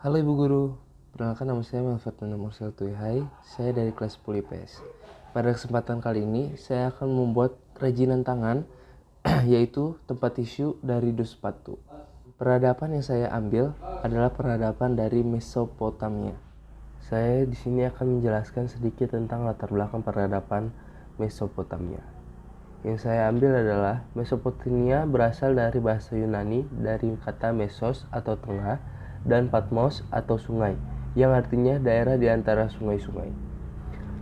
Halo Ibu Guru, perkenalkan nama saya Melferdana Mursel Tuihai, saya dari kelas 10 IPS. Pada kesempatan kali ini, saya akan membuat kerajinan tangan, yaitu tempat tisu dari dus sepatu. Peradaban yang saya ambil adalah peradaban dari Mesopotamia. Saya di sini akan menjelaskan sedikit tentang latar belakang peradaban Mesopotamia. Yang saya ambil adalah Mesopotamia berasal dari bahasa Yunani dari kata mesos atau tengah dan patmos atau sungai yang artinya daerah di antara sungai-sungai.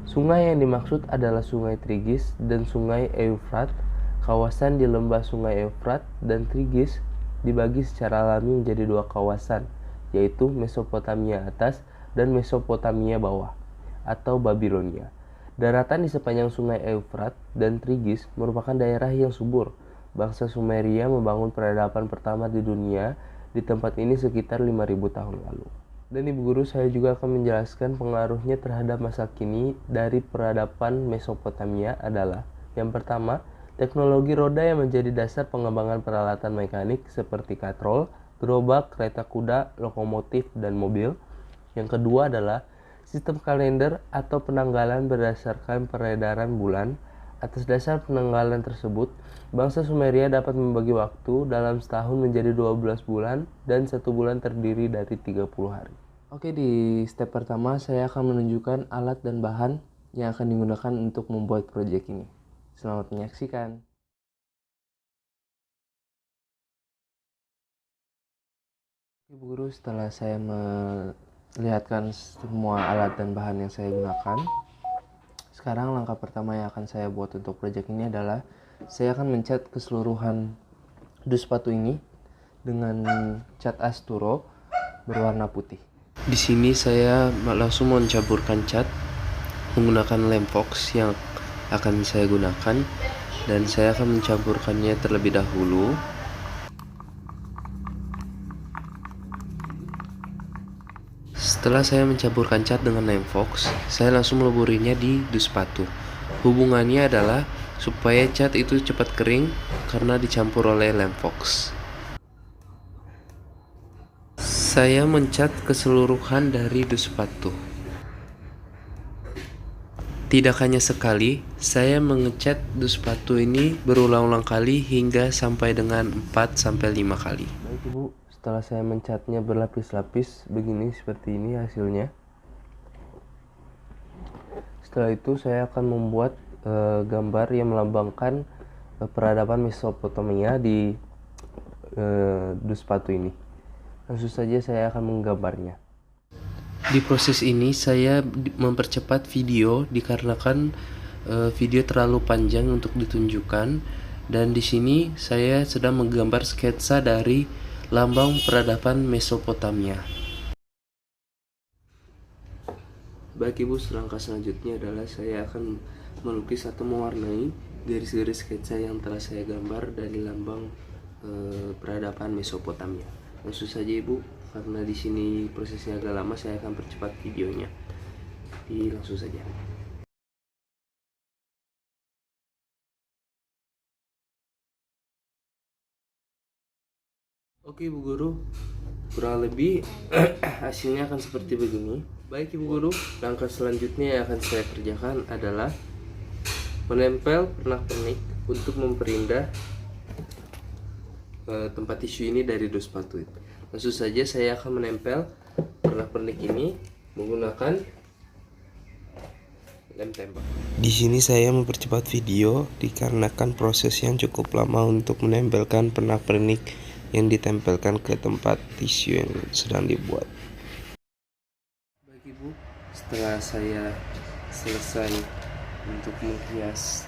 Sungai yang dimaksud adalah Sungai Tigris dan Sungai Eufrat. Kawasan di lembah Sungai Eufrat dan Tigris dibagi secara alami menjadi dua kawasan, yaitu Mesopotamia atas dan Mesopotamia bawah atau Babilonia. Daratan di sepanjang Sungai Eufrat dan Tigris merupakan daerah yang subur. Bangsa Sumeria membangun peradaban pertama di dunia di tempat ini sekitar 5.000 tahun lalu. Dan Ibu Guru, saya juga akan menjelaskan pengaruhnya terhadap masa kini dari peradaban Mesopotamia adalah: yang pertama, teknologi roda yang menjadi dasar pengembangan peralatan mekanik seperti katrol, gerobak, kereta kuda, lokomotif, dan mobil. Yang kedua adalah sistem kalender atau penanggalan berdasarkan peredaran bulan. Atas dasar penanggalan tersebut, bangsa Sumeria dapat membagi waktu dalam setahun menjadi 12 bulan dan satu bulan terdiri dari 30 hari. Oke, di step pertama saya akan menunjukkan alat dan bahan yang akan digunakan untuk membuat proyek ini. Selamat menyaksikan. Ibu Guru, setelah saya melihatkan semua alat dan bahan yang saya gunakan, sekarang langkah pertama yang akan saya buat untuk proyek ini adalah saya akan mencat keseluruhan dus sepatu ini dengan cat Asturo berwarna putih. Di sini saya langsung mencampurkan cat menggunakan lem Fox yang akan saya gunakan, dan saya akan mencampurkannya terlebih dahulu. Setelah saya mencampurkan cat dengan lem Fox, saya langsung meleburinya di dus sepatu. Hubungannya adalah supaya cat itu cepat kering karena dicampur oleh lem Fox. Saya mencat keseluruhan dari dus sepatu. Tidak hanya sekali, saya mengecat dus sepatu ini berulang-ulang kali hingga sampai dengan 4-5 kali. Baik Ibu, setelah saya mencatnya berlapis-lapis begini, seperti ini hasilnya. Setelah itu saya akan membuat gambar yang melambangkan peradaban Mesopotamia di dus sepatu ini. Langsung saja saya akan menggambarnya. Di proses ini saya mempercepat video dikarenakan video terlalu panjang untuk ditunjukkan, dan di sini saya sedang menggambar sketsa dari lambang peradaban Mesopotamia. Baik Ibu, langkah selanjutnya adalah saya akan melukis atau mewarnai garis-garis sketsa yang telah saya gambar dari lambang peradaban Mesopotamia. Langsung saja Ibu, karena di sini prosesnya agak lama, saya akan percepat videonya. Jadi langsung saja. Oke Ibu Guru, kurang lebih hasilnya akan seperti begini. Baik Ibu Guru, langkah selanjutnya yang akan saya kerjakan adalah menempel pernak-pernik untuk memperindah tempat tisu ini dari dus sepatu. Langsung saja saya akan menempel pernak-pernik ini menggunakan lem tembak. Di sini saya mempercepat video dikarenakan proses yang cukup lama untuk menempelkan pernak-pernik yang ditempelkan ke tempat tisu yang sedang dibuat. Baik Ibu, setelah saya selesai untuk menghias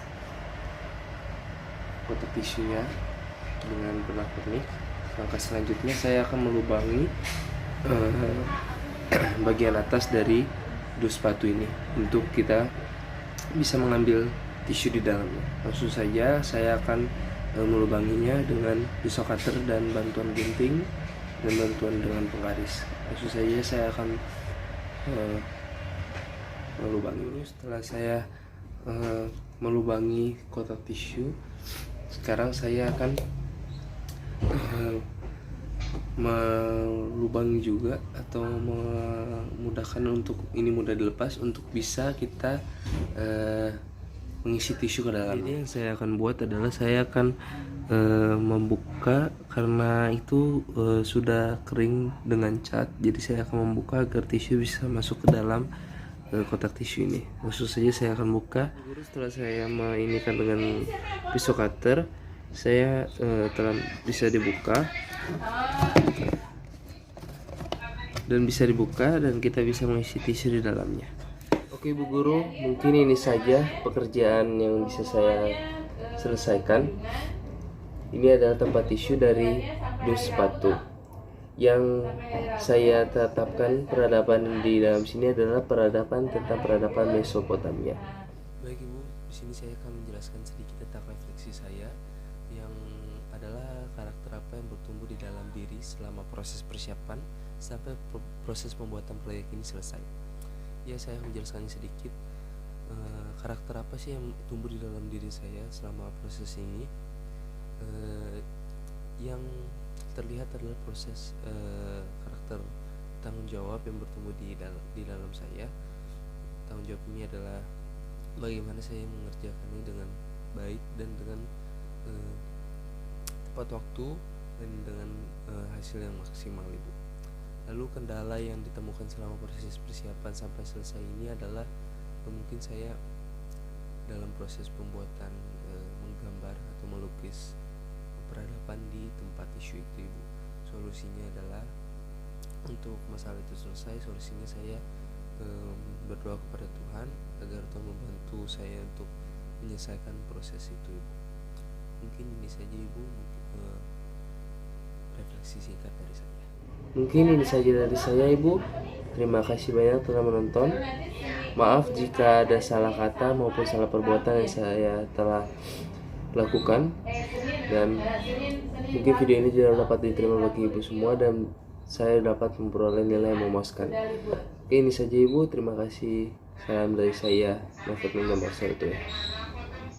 kotak tisunya dengan pernak-pernik, langkah selanjutnya saya akan melubangi bagian atas dari dus sepatu ini untuk kita bisa mengambil tisu di dalamnya. Langsung saja saya akan melubanginya dengan pisau cutter dan bantuan gunting dan bantuan dengan penggaris. Langsung saja saya akan melubanginya. Setelah saya melubangi kotak tisu, sekarang saya akan melubangi juga atau memudahkan untuk ini mudah dilepas untuk bisa kita mengisi tisu ke dalam. Jadi yang saya akan buat adalah saya akan membuka, karena itu sudah kering dengan cat, jadi saya akan membuka agar tisu bisa masuk ke dalam kotak tisu ini. Langsung saja saya akan buka. Setelah saya menginikan dengan pisau cutter, saya telah bisa dibuka dan kita bisa mengisi tisu di dalamnya. Oke Bu Guru, mungkin ini saja pekerjaan yang bisa saya selesaikan. Ini adalah tempat tisu dari dus sepatu. Yang saya tetapkan peradaban di dalam sini adalah peradaban Mesopotamia. Baik Ibu, di sini saya akan menjelaskan sedikit tentang refleksi saya, yang adalah karakter apa yang bertumbuh di dalam diri selama proses persiapan sampai proses pembuatan proyek ini selesai. Ya, saya akan menjelaskan sedikit karakter apa sih yang tumbuh di dalam diri saya selama proses ini. Yang terlihat adalah proses karakter tanggung jawab yang bertumbuh di dalam saya. Tanggung jawab ini adalah bagaimana saya mengerjakan ini dengan baik dan dengan tepat waktu dan dengan hasil yang maksimal, Ibu. Lalu kendala yang ditemukan selama proses persiapan sampai selesai ini adalah mungkin saya dalam proses pembuatan menggambar atau melukis peradaban di tempat tisu itu, Ibu. Solusinya adalah untuk masalah itu selesai, solusinya saya berdoa kepada Tuhan agar Tuhan membantu saya untuk menyelesaikan proses itu, Ibu. Mungkin ini saja, Ibu, refleksi singkat dari saya. Mungkin ini saja dari saya, Ibu. Terima kasih banyak telah menonton. Maaf jika ada salah kata maupun salah perbuatan yang saya telah lakukan, dan mungkin video ini tidak dapat diterima bagi Ibu semua dan saya dapat memperoleh nilai yang memuaskan. Oke, ini saja Ibu. Terima kasih. Salam dari saya, Nafet Nomor 1.